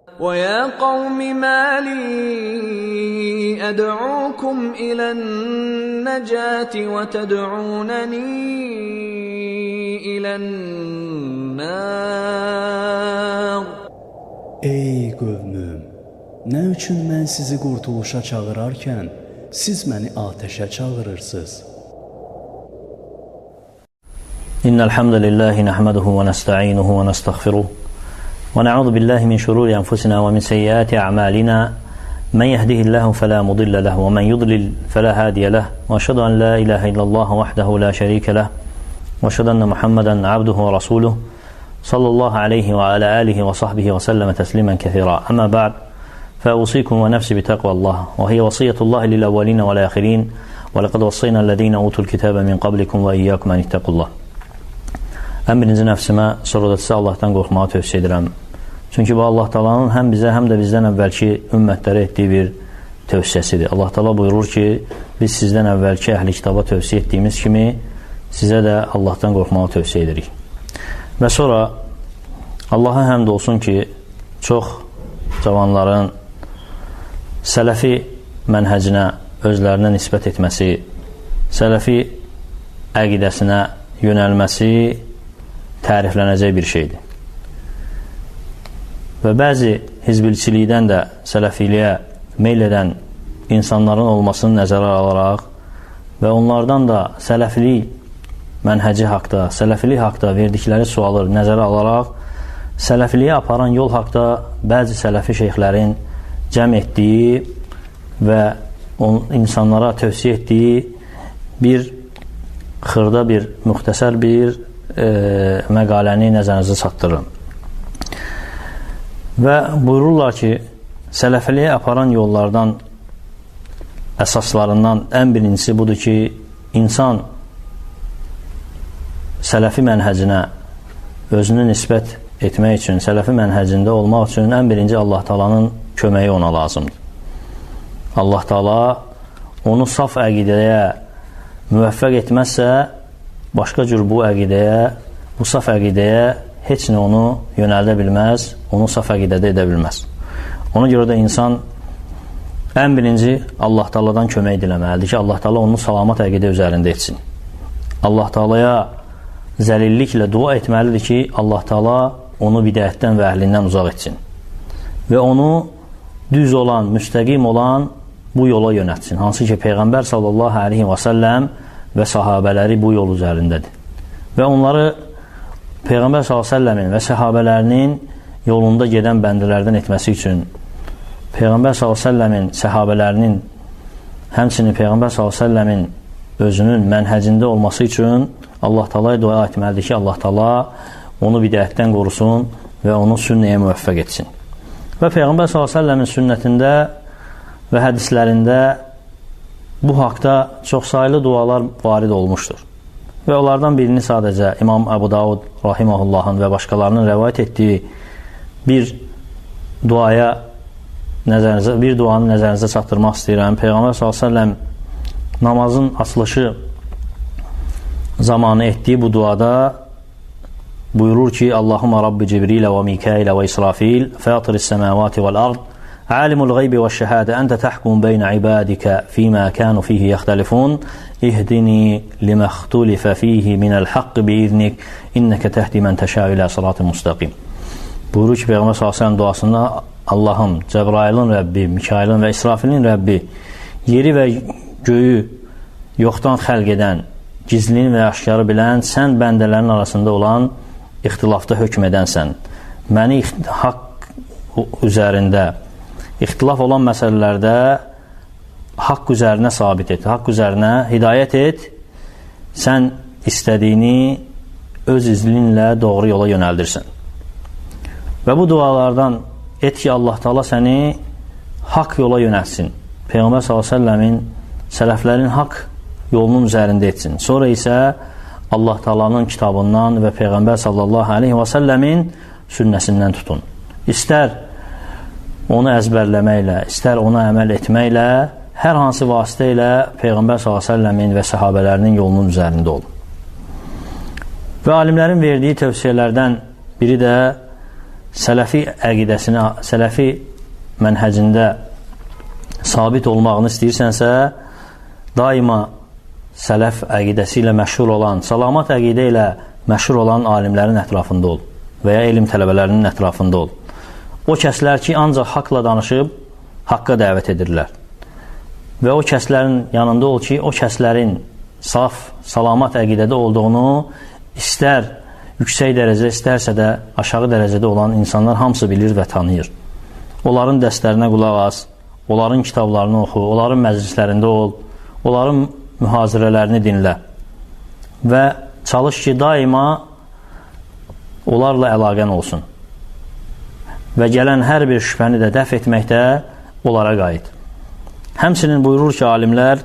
وَيَا قَوْمِ مَا لِي أَدْعُوكُمْ إِلَى النَّجَاةِ وَتَدْعُونَنِي إِلَى النَّارِ. Ey qövmüm, nə üçün mən sizi qurtuluşa çağırarkən, siz məni atəşə çağırırsınız? İnnel hamdelellahi nahmeduhu ve nestainuhu ve nestağfiruh. ونعوذ بالله من شرور أنفسنا ومن سيئات أعمالنا من يهده الله فلا مضل له ومن يضلل فلا هادي له وأشهد أن لا إله إلا الله وحده لا شريك له وأشهد أن محمدا عبده ورسوله صلى الله عليه وعلى آله وصحبه وسلم تسليما كثيرا. أما بعد فأوصيكم ونفسي بتقوى الله وهي وصية الله للأولين والآخرين ولقد وصينا الذين أوتوا الكتاب من قبلكم وإياكم أن اتقوا الله. Ən birinci nəfsimə, sonra da sizə Allahdan qorxmağı tövsiyə edirəm. Çünki bu Allah Taala'nın həm bizə, həm də bizdən əvvəlki ümmətlərə etdiyi bir tövsiyəsidir. Allah Taala buyurur ki, biz sizdən əvvəlki əhli kitaba tövsiyə etdiyimiz kimi sizə də Allahdan qorxmağı tövsiyə edirik. Və sonra Allaha həmd olsun ki, çox cavanların sələfi mənhəcinə özlərinə nisbət etməsi, sələfi əqidəsinə yönəlməsi təriflənəcək bir şeydir. Və bəzi hizbilçilikdən də sələfiliyə meyl edən insanların olmasını nəzərə alaraq və onlardan da sələfilik mənhəci haqda, sələfilik haqda verdikləri sualı nəzərə alaraq sələfiliyə aparan yol haqda bəzi sələfi şeyxlərin cəm etdiyi və insanlara tövsiyə etdiyi bir xırda bir, müxtəsər bir məqaləni nəzərinizə çatdırırım. Və buyururlar ki, sələfiliyə aparan yollardan əsaslarından ən birincisi budur ki, insan sələfi mənhəcinə özünü nisbət etmək üçün, sələfi mənhəcində olmaq üçün ən birinci Allah Taala'nın köməyi ona lazımdır. Allah Taala onu saf əqidəyə müvəffəq etməzsə, başqa cür bu əqidəyə, bu saf əqidəyə heç nə onu yönəldə bilməz, onu saf əqidədə edə bilməz. Ona görə də insan ən birinci Allah Taala'dan kömək diləməlidir ki, Allah Taala onu salamat əqidə üzərində etsin. Allah Taala'ya zəlilliklə dua etməlidir ki, Allah Taala onu bidətdən və əhlindən uzaq etsin və onu düz olan, müstəqim olan bu yola yönətsin. Hansı ki, Peyğəmbər sallallahu aleyhi və səlləm və sahabələri bu yol üzərindədir. Və onları Peyğəmbər sallallahu aleyhi və səlləmin və sahabələrinin yolunda gedən bəndələrdən etməsi üçün Peyğəmbər sallallahu aleyhi və səlləmin sahabələrinin həmçinin Peyğəmbər sallallahu aleyhi və səlləmin özünün mənhəcində olması üçün Allah Taala'ya dua etməlidir ki, Allah Taala onu bidətdən qorusun və onu sünnəyə müvəffəq etsin. Və Peyğəmbər sallallahu aleyhi və səlləmin sünnətində və hədislərində bu haqda çoxsaylı dualar varid olmuşdur. Və onlardan birini sadəcə İmam Əbu Davud rahimehullahın və başqalarının rəvayət etdiyi bir duanı nəzərinizə çatdırmaq istəyirəm. Peyğəmbər sallallahu əleyhi və səlləm namazın açılışı zamanı etdiyi bu duada buyurur ki, Allahumma Rabbi Cibrilə və Mikailə və İsrafil fatiris səməvati vəl-ard عالم الغيب والشهادة أنت تحكم بين عبادك فيما كانوا فيه يختلفون اهدني لما اختلف فيه من الحق بإذنك إنك تهدي من تشاء إلى صراط مستقيم. Buyurur ki, Peyğəmbər s.ə.v duasında Allahım, Cəbrailin Rəbbi, Mikailin və İsrafilin Rəbbi, yeri və göyü yoxdan xəlq edən, gizlini və aşkarı bilən, sən bəndələrin arasında olan ixtilafda hökm edənsən. Məni haqq üzərində ixtilaf olan məsələlərdə haqq üzərinə sabit et, haqq üzərinə hidayət et, sən istədiyini öz izninlə doğru yola yönəldirsən. Və bu dualardan et ki, Allah Taala səni haqq yola yönəltsin. Peyğəmbər s.ə.v-in sələflərin haqq yolunun üzərində etsin. Sonra isə Allah Taala'nın kitabından və Peyğəmbər s.ə.v-in sünnəsindən tutun. İstər onu əzbərləməklə, istər ona əməl etməklə, hər hansı vasitə ilə Peyğəmbər s.ə.v-in və səhabələrinin yolunun üzərində olun. Və alimlərin verdiyi tövsiyələrdən biri də sələfi əqidəsinə, sələfi mənhəcində sabit olmağını istəyirsənsə, daima sələf əqidəsi ilə məşhur olan, salamat əqidə ilə məşhur olan alimlərin ətrafında ol və ya elm tələbələrinin ətrafında ol. O kəslər ki, ancaq haqla danışıb, haqqa dəvət edirlər. Və o kəslərin yanında ol ki, o kəslərin saf, salamat əqidədə olduğunu istər yüksək dərəcədə, istərsə də aşağı dərəcədə olan insanlar hamısı bilir və tanıyır. Onların dərslərinə qulaq as, onların kitablarını oxu, onların məclislərində ol, onların mühazirələrini dinlə və çalış ki, daima onlarla əlaqən olsun və gələn hər bir şübhəni də dəf etməkdə onlara qayıt. Həmçinin buyurur ki, alimlər,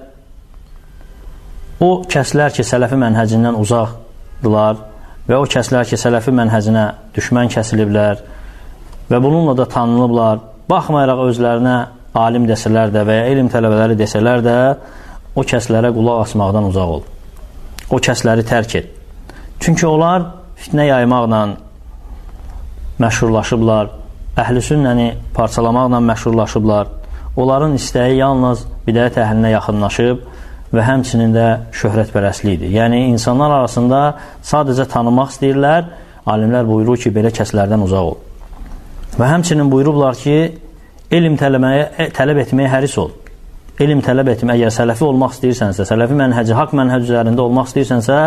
o kəslər ki, sələfi mənhəcindən uzaqdılar və o kəslər ki, sələfi mənhəcinə düşmən kəsiliblər və bununla da tanınıblar, baxmayaraq özlərinə alim desələr də və ya elm tələbələri desələr də, o kəslərə qulaq asmaqdan uzaq ol. O kəsləri tərk et. Çünki onlar fitnə yaymaqla məşhurlaşıblar, əhl-i sünnəni parçalamaqla məşhurlaşıblar. Onların istəyi yalnız bidət əhlinə yaxınlaşıb və həmçinin də şöhrətpərəstlikdir. Yəni, insanlar arasında sadəcə tanımaq istəyirlər, alimlər buyurur ki, belə kəslərdən uzaq ol. Və həmçinin buyurublar ki, elm tələb etməyə həris ol. Elm tələb etmək, əgər sələfi olmaq istəyirsənsə, sələfi mənhəci, haqq mənhəc üzərində olmaq istəyirsənsə,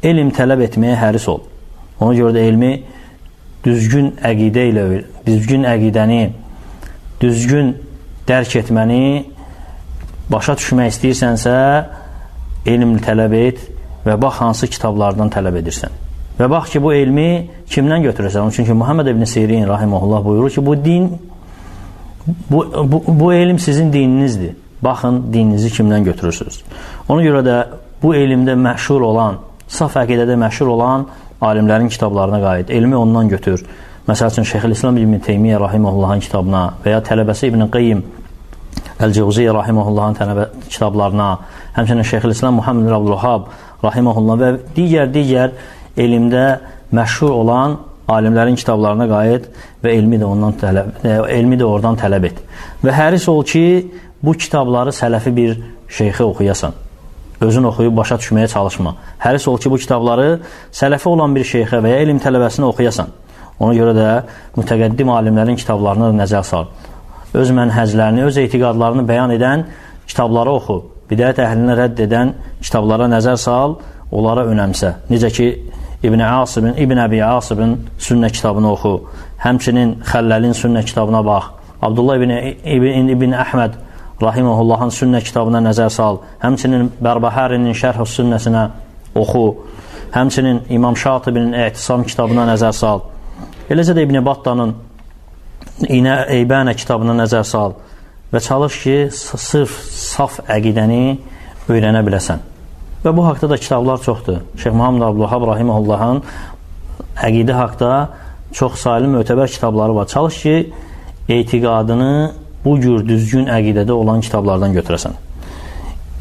elm tələb etməyə həris ol. Ona görə də elmi düzgün əqidə ilə, düzgün əqidəni, düzgün dərk etməni başa düşmək istəyirsənsə, elm tələb et və bax hansı kitablardan tələb edirsən. Və bax ki, bu elmi kimdən götürürsən? Çünki Muhammed ibn Sirin rahimehullah buyurur ki, bu din, bu elm sizin dininizdir. Baxın, dininizi kimdən götürürsünüz. Ona görə də bu elmdə məşhur olan, saf əqidədə məşhur olan alimlərin kitablarına qayıt. Elmi ondan götür. Məsəl üçün, Şeyxülislam İbn Teymiyyə rahimehullahın kitabına və ya tələbəsi İbn Qayyim Əl-Cəvziyyə rahimehullahın kitablarına, həmçinin Şeyxülislam Muhammed ibn Abdülvahhab rahimehullah və digər elmdə məşhur olan alimlərin kitablarına qayıt və elmi də oradan tələb et. Və həris ol ki, bu kitabları sələfi bir şeyxə oxuyasan. Özün oxuyub başa düşməyə çalışma. Həris ol ki, bu kitabları sələfi olan bir şeyxə və ya elm tələbəsinə oxuyasan. Ona görə də mütəqəddim alimlərin kitablarına da nəzər sal. Öz mənhəclərini, öz etiqadlarını bəyan edən kitabları oxu. Bidət əhlinə rədd edən kitablara nəzər sal, onlara önəmsə. Necə ki, İbn Əbi Asibin sünnə kitabını oxu. Həmçinin Xəlləlin sünnə kitabına bax. Abdullah ibn Əhməd rahimehullahın sünnə kitabına nəzər sal. Həmçinin Bərbəhərinin şərh-ü sünnəsinə oxu. Həmçinin İmam Şatibinin Ə'tisam kitabına nəzər sal. Eləcə də İbn Battanın Eybənə kitabına nəzər sal. Və çalış ki, sırf saf əqidəni öyrənə biləsən. Və bu haqda da kitablar çoxdur. Şeyx Muhammed Abdülvahhab rahimehullahın əqidə haqda çox sayılı mötəbər kitabları var. Çalış ki, etiqadını bu cür düzgün əqidədə olan kitablardan götürəsən.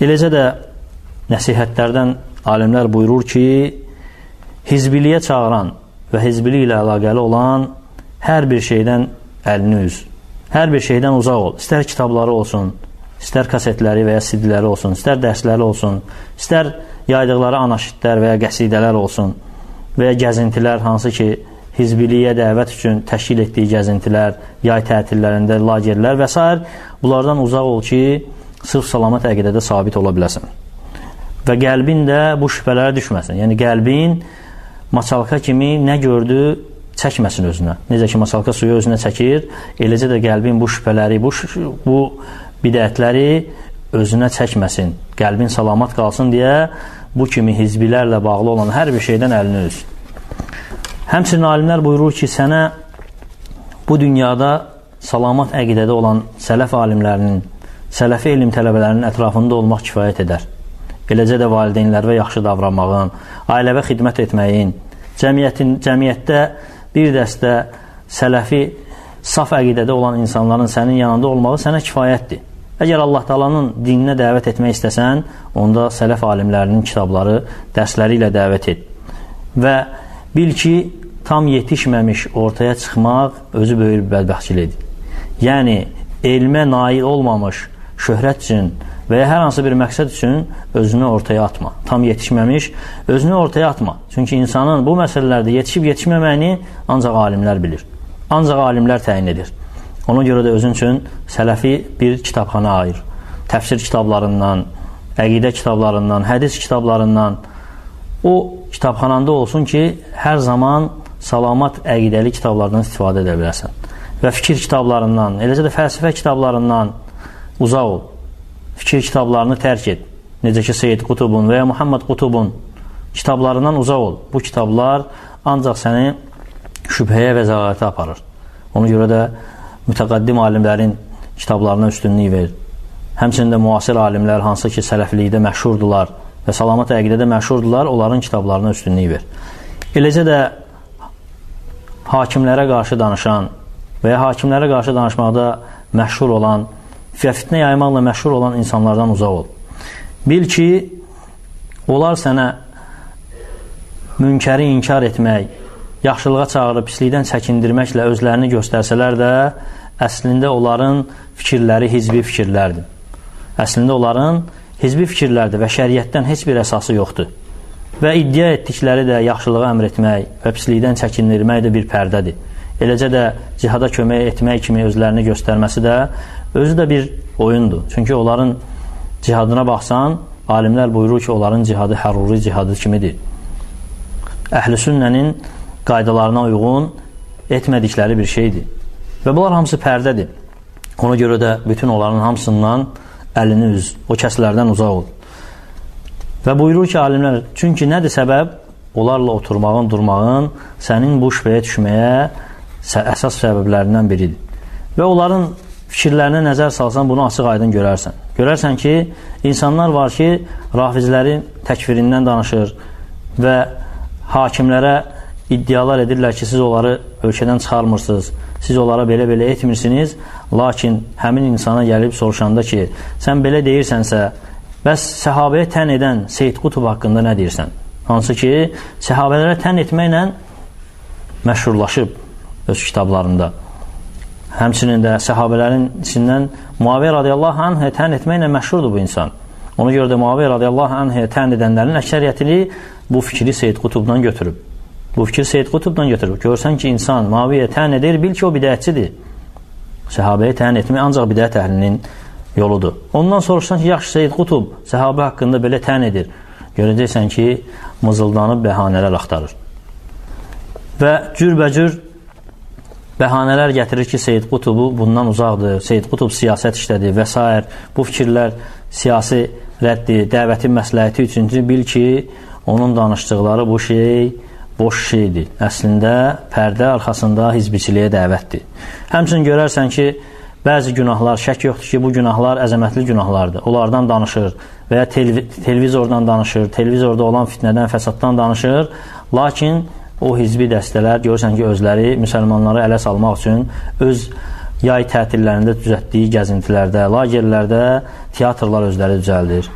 Eləcə də nəsihətlərdən alimlər buyurur ki, hizbiliyə çağıran və hizbili ilə əlaqəli olan hər bir şeydən əlini üz. Hər bir şeydən uzaq ol. İstər kitabları olsun, istər kasetləri və ya CD-ləri olsun, istər dərsləri olsun, istər yaydıqları anaşidlər və ya qəsidələr olsun və ya gəzintilər, hansı ki, hizbiliyə dəvət üçün təşkil etdiyi gəzintilər, yay tətillərində, lagerlər və s. Bunlardan uzaq ol ki, sırf salamat əqidədə sabit ola biləsən. Və qəlbin də bu şübhələrə düşməsin. Yəni, qəlbin maçalka kimi nə gördü, çəkməsin özünə. Necə ki, maçalka suyu özünə çəkir, eləcə də qəlbin bu şübhələri, bu bidətləri özünə çəkməsin, qəlbin salamat qalsın deyə bu kimi hizbilərlə bağlı olan hər bir şeydən əlini üz. Həmçinin alimlər buyurur ki, sənə bu dünyada salamat əqidədə olan sələf alimlərinin, sələfi elm tələbələrinin ətrafında olmaq kifayət edər. Eləcə də valideynlərə yaxşı davranmağın, ailəvə xidmət etməyin, cəmiyyətdə bir dəstə sələfi saf əqidədə olan insanların sənin yanında olmağı sənə kifayətdir. Əgər Allah Taala'nın dininə dəvət etmək istəsən, onda sələf alimlərinin kitabları, dərsləri ilə dəvət et. Və bil ki, tam yetişməmiş ortaya çıxmaq özü böyük bir bədbəxtçilikdir. Yəni, elmə nail olmamış şöhrət üçün və ya hər hansı bir məqsəd üçün özünü ortaya atma. Tam yetişməmiş, özünü ortaya atma. Çünki insanın bu məsələlərdə yetişib yetişməməyini ancaq alimlər bilir. Ancaq alimlər təyin edir. Ona görə də özün üçün sələfi bir kitabxana ayır. Təfsir kitablarından, əqidə kitablarından, hədis kitablarından o kitabxananda olsun ki, hər zaman salamat əqidəli kitablardan istifadə edə biləsən. Və fikir kitablarından, eləcə də fəlsəfə kitablarından uzaq ol. Fikir kitablarını tərk et. Necə ki, Seyyid Qutubun və ya Muhammed Qutubun kitablarından uzaq ol. Bu kitablar ancaq səni şübhəyə və zəlalətə aparır. Ona görə də mütəqəddim alimlərin kitablarına üstünlük verir. Həmçinin də müasir alimlər, hansı ki, sələflikdə məşhurdular və salamat əqidədə məşhurdular, onların kitablarına üstünlük verir. Eləcə də hakimlərə qarşı danışan və ya hakimlərə qarşı danışmaqda məşhur olan və fitnə yaymaqla məşhur olan insanlardan uzaq ol. Bil ki, onlar sənə münkəri inkar etmək, yaxşılığa çağırıb pislikdən çəkindirməklə özlərini göstərsələr də, əslində onların fikirləri hizbi fikirlərdir. Əslində onların hizbi fikirlərdir və şəriətdən heç bir əsası yoxdur. Və iddia etdikləri də yaxşılığa əmr etmək və pislikdən çəkindirmək də bir pərdədir. Eləcə də cihada kömək etmək kimi özlərini göstərməsi də özü də bir oyundur. Çünki onların cihadına baxsan, alimlər buyurur ki, onların cihadı həruri cihadı kimidir. Əhl-i sünnənin qaydalarına uyğun etmədikləri bir şeydir. Və bunlar hamısı pərdədir. Ona görə də bütün onların hamısından əlini üz, o kəslərdən uzaq ol. Və buyurur ki, alimlər, çünki nədir səbəb? Onlarla oturmağın, durmağın sənin bu şübhəyə düşməyə əsas səbəblərindən biridir. Və onların fikirlərinə nəzər salsan, bunu açıq aydın görərsən. Görərsən ki, insanlar var ki, rafizlərin təkfirindən danışır və hakimlərə iddialar edirlər ki, siz onları ölkədən çıxarmırsınız, siz onlara belə-belə etmirsiniz, lakin həmin insana gəlib soruşanda ki, sən belə deyirsənsə, bəs səhabəyə tən edən Seyyid Qutub haqqında nə deyirsən? Hansı ki, səhabələrə tən etməklə məşhurlaşıb öz kitablarında. Həmçinin də səhabələrin içindən Muaviyyə radiyallahu anhə tən etməklə məşhurdur bu insan. Ona görə də Muaviyyə radiyallahu anhə tən edənlərin əksəriyyətini bu fikri Seyyid Qutubdan götürüb. Bu fikir Seyyid Qutubdan götürüb. Görsən ki, insan Muaviyyə tən edir, bil ki, o bidətçidir. Səhabəyə tən etmək ancaq bidət əhlinin yoludur. Ondan soruşsan ki, yaxşı Seyyid Qutub səhabə haqqında belə tən edir. Görəcəksən ki, mızıldanıb bəhanələr axtarır. Və cürbəcür bəhanələr gətirir ki, Seyyid Qutubu bundan uzaqdır, Seyyid Qutub siyasət işlədir və s. Bu fikirlər siyasi rəddi, dəvətin məsləhəti üçün bil ki, onun danışdıqları bu şey boş şeydir. Əslində, pərdə arxasında hizbiçiliyə dəvətdir. Həmçinin görərsən ki, bəzi günahlar, şək yoxdur ki, bu günahlar əzəmətli günahlardır. Onlardan danışır və ya televizordan danışır, televizorda olan fitnədən, fəsaddan danışır. Lakin o hizbi dəstələr görürsən ki, özləri müsəlmanları ələ salmaq üçün öz yay tətillərində düzətdiyi gəzintilərdə, lagerlərdə teatrlar özləri düzəldir.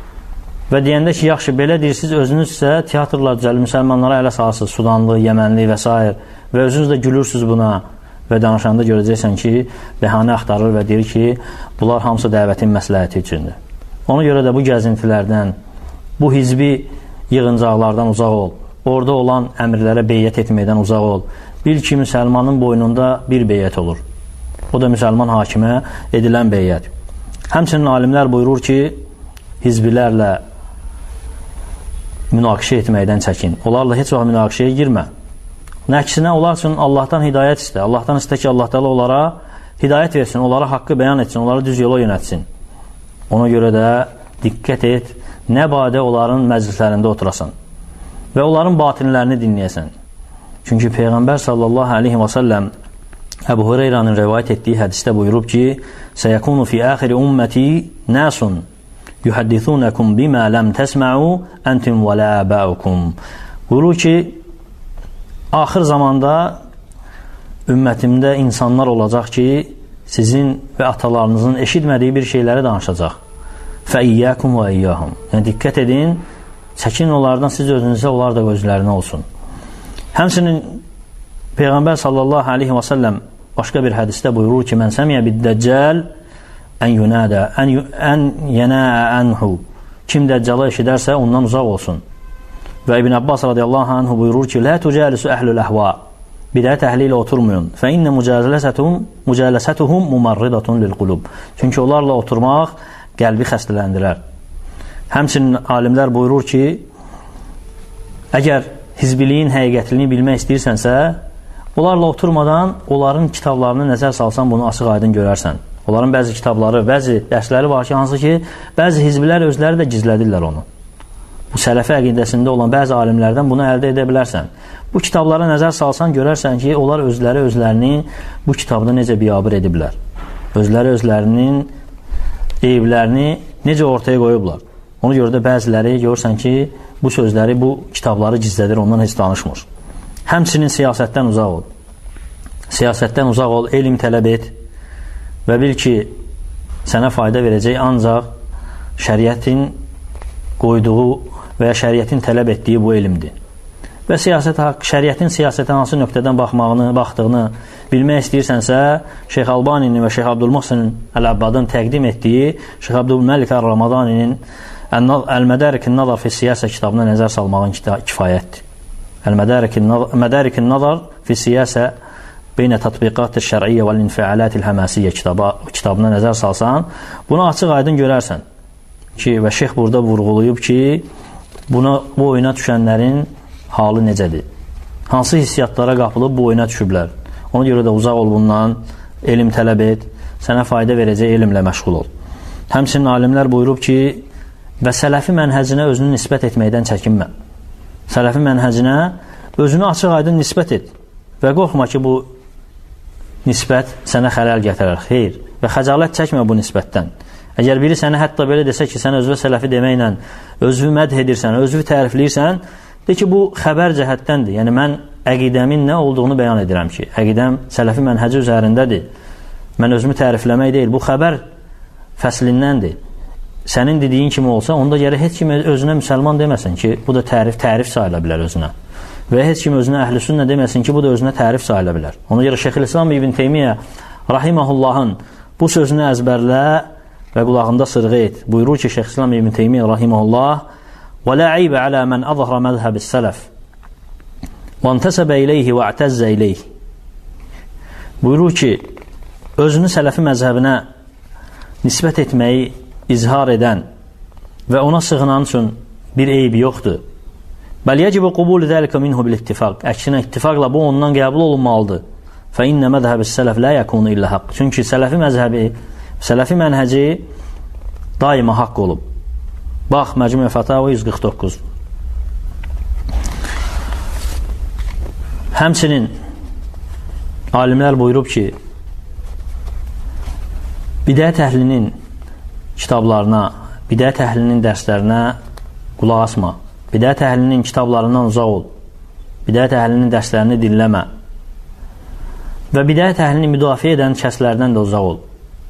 Və deyəndə ki, yaxşı, belə deyirsiniz, özünüz isə teatrlar düzəlir, müsəlmanlara ələ salsınız, Sudanlı, Yəmənli və s. Və özünüz də gülürsünüz buna və danışanda görəcəksən ki, bəhanə axtarır və deyir ki, bunlar hamısı dəvətin məsləhəti üçündür. Ona görə də bu gəzintilərdən, bu hizbi yığıncaqlardan uzaq ol. Orada olan əmrlərə beyyət etməkdən uzaq ol. Bil ki, müsəlmanın boynunda bir beyyət olur. O da müsəlman hakimə edilən beyyət. Həmçinin alimlər buyurur ki, hizbilərlə münaqişə etməkdən çəkin. Onlarla heç vaxt münaqişəyə girmə. Nəksinə, onlar üçün Allahdan hidayət istə. Allahdan istə ki, Allah Teala onlara hidayət versin, onlara haqqı bəyan etsin, onları düz yola yönətsin. Ona görə də diqqət et, nə badə onların məclislərində oturasan və onların batinlərini dinləyəsən. Çünki Peyğəmbər sallallahu aleyhi və səlləm Əbu Hureyranın rəvayət etdiyi hədisdə buyurub ki, səyəkunu fi əxiri ümməti nəsun yuhaddithunakum bima lam təsma'u antum və la abaukum. Buyurur ki, axır zamanda ümmətimdə insanlar olacaq ki, sizin və atalarınızın eşitmədiyi bir şeyləri danışacaq. Fəiyyəkum və iyyahum. Yəni, diqqət edin, çəkin onlardan, siz özünüzə, onlar da özlərinə olsun. Həmçinin Peyğəmbər sallallahu aleyhi və səlləm başqa bir hədisdə buyurur ki, mən səmiyə bid-Dəccal ən yunədə, ən yənəə ənhu. Kim Dəccala eşidərsə, ondan uzaq olsun. Və İbn Abbas radiyallahu anhu buyurur ki, lə tücəlisu əhlül əhva. Bidət əhli ilə oturmayın. Fə innə mücələsətuhum mumarridatun lil-qulub. Çünki onlarla oturmaq qəlbi xəstələndirər. Həmçinin alimlər buyurur ki, əgər hizbiliyin həqiqətliyini bilmək istəyirsənsə, onlarla oturmadan onların kitablarını nəzər salsan, bunu açıq aydın görərsən. Onların bəzi kitabları, bəzi dərsləri var ki, hansı ki, bəzi hizbilər özləri də gizlədirlər onu. Bu sələfi əqidəsində olan bəzi alimlərdən bunu əldə edə bilərsən. Bu kitablara nəzər salsan, görərsən ki, onlar özlərini bu kitabda necə biabır ediblər. Özlərinin eyiblərini necə ortaya qoyublar. Ona görə də bəziləri görürsən ki, bu sözləri, bu kitabları gizlədir, ondan heç danışmır. Həmçinin siyasətdən uzaq ol. Siyasətdən uzaq ol, elm tələb et və bil ki, sənə fayda verəcək ancaq şəriətin qoyduğu və ya şəriətin tələb etdiyi bu elmdir. Və şəriətin siyasətə hansı nöqtədən baxdığını bilmək istəyirsənsə, Şeyx Albaninin və Şeyx Abdülmuhsin Əl-Abbadın təqdim etdiyi Şeyx Abdülməlik Əl-Ramadaninin Əl-Mədərikin Nazar fi Siyasə kitabına nəzər salmağın kifayətdir. Əl-Mədərikin Nazar fi Siyasə beynə tatbiqat-ı şər'iyyə və l'infialat-ı həmasiyyə kitabına nəzər salsan, bunu açıq aydın görərsən ki, və şeyx burada vurğulayıb ki, bu oyuna düşənlərin halı necədir? Hansı hissiyatlara qapılıb bu oyuna düşüblər? Ona görə də uzaq ol bundan, elm tələb et, sənə fayda verəcək elmlə məşğul ol. Həmçinin alimlər buyurub ki, və sələfi mənhəcinə özünü nisbət etməkdən çəkinmə. Sələfi mənhəcinə özünü açıq aydın nisbət et və qorxma ki, bu nisbət sənə xələl gətirər, xeyr, və xəcalət çəkmə bu nisbətdən. Əgər biri sənə hətta belə desə ki, sən özvə sələfi deməklə özvü mədh edirsən, özvü tərifləyirsən, de ki, bu xəbər cəhətdəndir. Yəni, mən əqidəmin nə olduğunu bəyan edirəm ki, əqidəm sələfi mənhəci üzərindədir. Mən özümü tərifləmək deyil, bu xəbər fəslindəndir. Sənin dediyin kimi olsa, onda gələ heç kimi özünə müsəlman deməsin ki, bu da tərif sayıla bilər özünə. Və heç kimi özünə əhl-i sünnə deməsin ki, bu da özünə tərif sayıla bilər. Ona görə Şeyxülislam İbn Teymiyyə rahiməhullahın bu sözünü əzbərlə və qulağında sırğı et. Buyurur ki, Şeyxülislam İbn Teymiyyə rahiməhullah: "Və la aybə alə men azhara məzhəbis sələf və intəsəbə ileyhi və i'təzzə ileyhi." Buyurur ki, özünü sələfi məzhəbinə nisbət etməyi izhar edən və ona sığınan üçün bir eybi yoxdur. Bəl yəcibə qubul zəlikə minhu bil ittifaq. Əksinə ittifaqla bu ondan qəbul olunmalıdır. Fə innə məzhəbis sələf lə yəkunu illə haqq. Çünki sələfi məzhəbi, sələfi mənhəci daima haqq olub. Bax, Məcmu Fətavə 149. Həmçinin alimlər buyurub ki, bidət əhlinin kitablarına, bidət əhlinin dərslərinə qulaq asma. Bidət əhlinin kitablarından uzaq ol. Bidət əhlinin dərslərini dinləmə. Və bidət əhlini müdafiə edən kəslərdən də uzaq ol.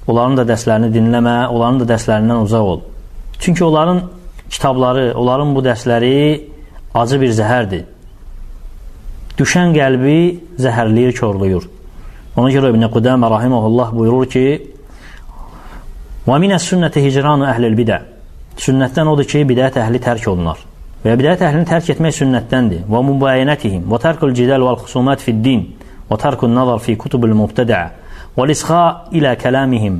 Onların da dərslərini dinləmə, onların da dərslərindən uzaq ol. Çünki onların kitabları, onların bu dərsləri acı bir zəhərdir. Düşən qəlbi zəhərləyir, körlüyür. Ona görə İbn Qudamə rahiməhullah buyurur ki, وَمِنَ السُنَّةِ هِجْرَانُ أَهْلِ الْبِدَى Sünnətdən odur ki, bidət əhli tərk olunar. Və bidət əhlini tərk etmək sünnətdəndir. وَمُبَايَنَتِهِمْ وَتَرْكُ الْجِدَالِ وَالْخُصُومَاتِ فِي الدِّينِ وَتَرْكُ النَّظَرِ فِي كُتُبِ الْمُبْتَدَعَ وَالْإِسْخَاءِ إِلَى كَلَامِهِمْ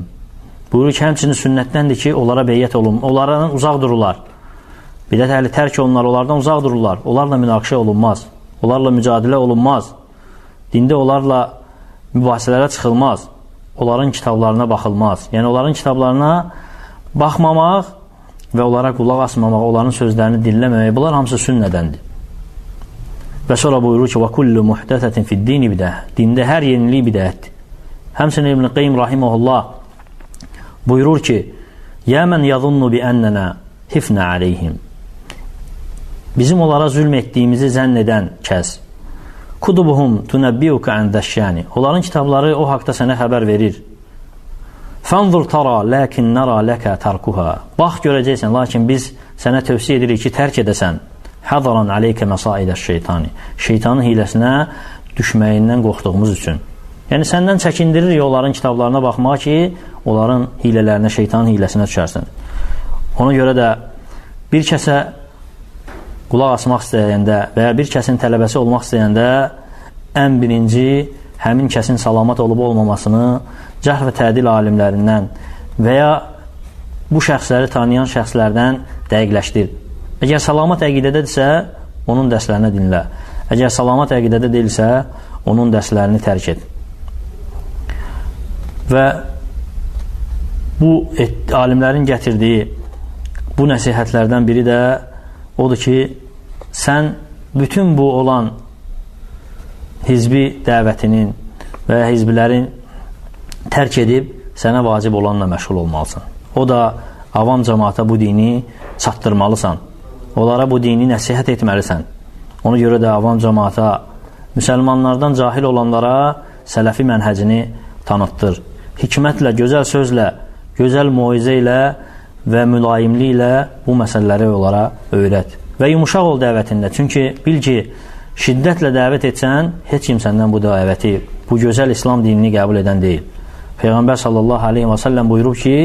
Buyurur ki, həmçinin sünnətdəndir ki, onlara beyyət olun, onlardan uzaq dururlar. Bidət əhli tərk olunlar, onlardan uzaq dururlar. Onlarla münaqişə olunmaz, onlarla mücadilə olunmaz. Dində onlarla mübahisələrə çıxılmaz. Onların kitablarına baxılmaz. Yəni, onların kitablarına baxmamaq və onlara qulaq asmamaq, onların sözlərini dinləməmək, bunlar hamısı sünnədəndir. Və sonra buyurur ki, وَكُلُّ مُحْدَثَةٍ فِي الدِّينِ بِدَهِ Dində hər yenilik bidətdir. Həmçinin İbn Qeym rahiməhullah buyurur ki, يَا مَنْ يَظُنُّ بِأَنَّنَا حِفْنَ عَلَيْهِمْ Bizim onlara zülm etdiyimizi zənn edən kəs. Kudubuhum tunəbbiyuka ən dəşşəni Onların kitabları o haqda sənə xəbər verir. Fənzur tara, ləkin nara ləkə tərkuha Bax, görəcəksən, lakin biz sənə tövsiyə edirik ki, tərk edəsən. Həzaran aleykə məsaidə şeytani Şeytanın hiləsinə düşməyindən qorxduğumuz üçün. Yəni, səndən çəkindiririk onların kitablarına baxmağa ki, onların hilələrinə, şeytanın hiləsinə düşərsin. Ona görə də bir kəsə qulaq asmaq istəyəndə və ya bir kəsin tələbəsi olmaq istəyəndə ən birinci həmin kəsin salamat olub olmamasını cərh və tədil alimlərindən və ya bu şəxsləri tanıyan şəxslərdən dəqiqləşdir. Əgər salamat əqidədədirsə, onun dərslərini dinlə. Əgər salamat əqidədə deyilsə, onun dərslərini tərk et. Və bu alimlərin gətirdiyi bu nəsihətlərdən biri də odur ki, sən bütün bu olan hizbi dəvətinin və hizbilərin tərk edib sənə vacib olanla məşğul olmalısan. O da avam cəmaata bu dini çatdırmalısan. Onlara bu dini nəsihət etməlisən. Ona görə də avam cəmaata, müsəlmanlardan cahil olanlara sələfi mənhəcini tanıtdır. Hikmətlə, gözəl sözlə, gözəl moizə ilə və mülayimliklə bu məsələləri onlara öyrət. Və yumuşaq ol dəvətində. Çünki bil ki, şiddətlə dəvət etsən, heç kim səndən bu dəvəti, bu gözəl İslam dinini qəbul edən deyil. Peyğəmbər sallallahu aleyhi və səlləm buyurub ki,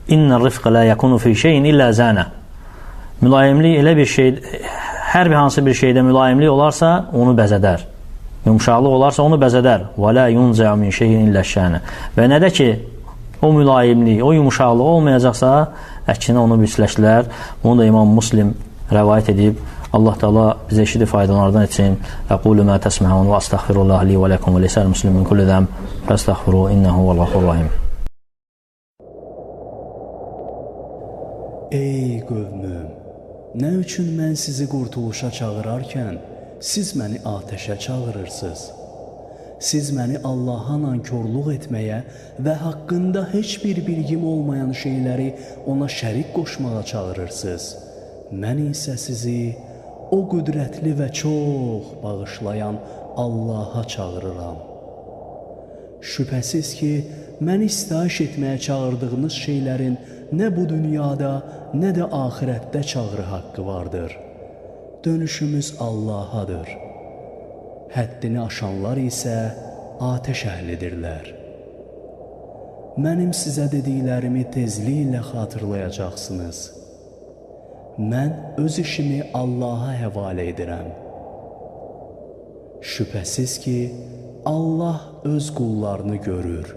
İnnə rifqə lə yəkunu fi şeyin illə zənə. Mülayimlik elə bir şey, hər bir hansı bir şeydə mülayimlik olarsa, onu bəzədər. Yumuşaqlıq olarsa, onu bəzədər. Və lə yunzə min şeyin illə şənə. Və nədə ki, o mülayimlik, o yumuşaqlıq olmayacaqsa, əksinə onu pisləşdilər. Bunu da İmam Muslim rəvayət edib. Allah Teala bizə eşidib faydalardan etsin. Əqulu mə təsməhun və astəxfirullah li və ləkum və lisəl muslim min kulli zəm fəstəxfiru innəhu və ğafur rahim. Ey qövmüm, nə üçün mən sizi qurtuluşa çağırarkən siz məni atəşə çağırırsınız? Siz məni Allaha nankorluq etməyə və haqqında heç bir bilgim olmayan şeyləri ona şərik qoşmağa çağırırsınız. Mən isə sizi o qüdrətli və çox bağışlayan Allaha çağırıram. Şübhəsiz ki, məni istahiş etməyə çağırdığınız şeylərin nə bu dünyada, nə də axirətdə çağrı haqqı vardır. Dönüşümüz Allahadır. Həddini aşanlar isə atəş əhlidirlər. Mənim sizə dediklərimi tezliklə xatırlayacaqsınız. Mən öz işimi Allaha həvalə edirəm. Şübhəsiz ki, Allah öz qullarını görür.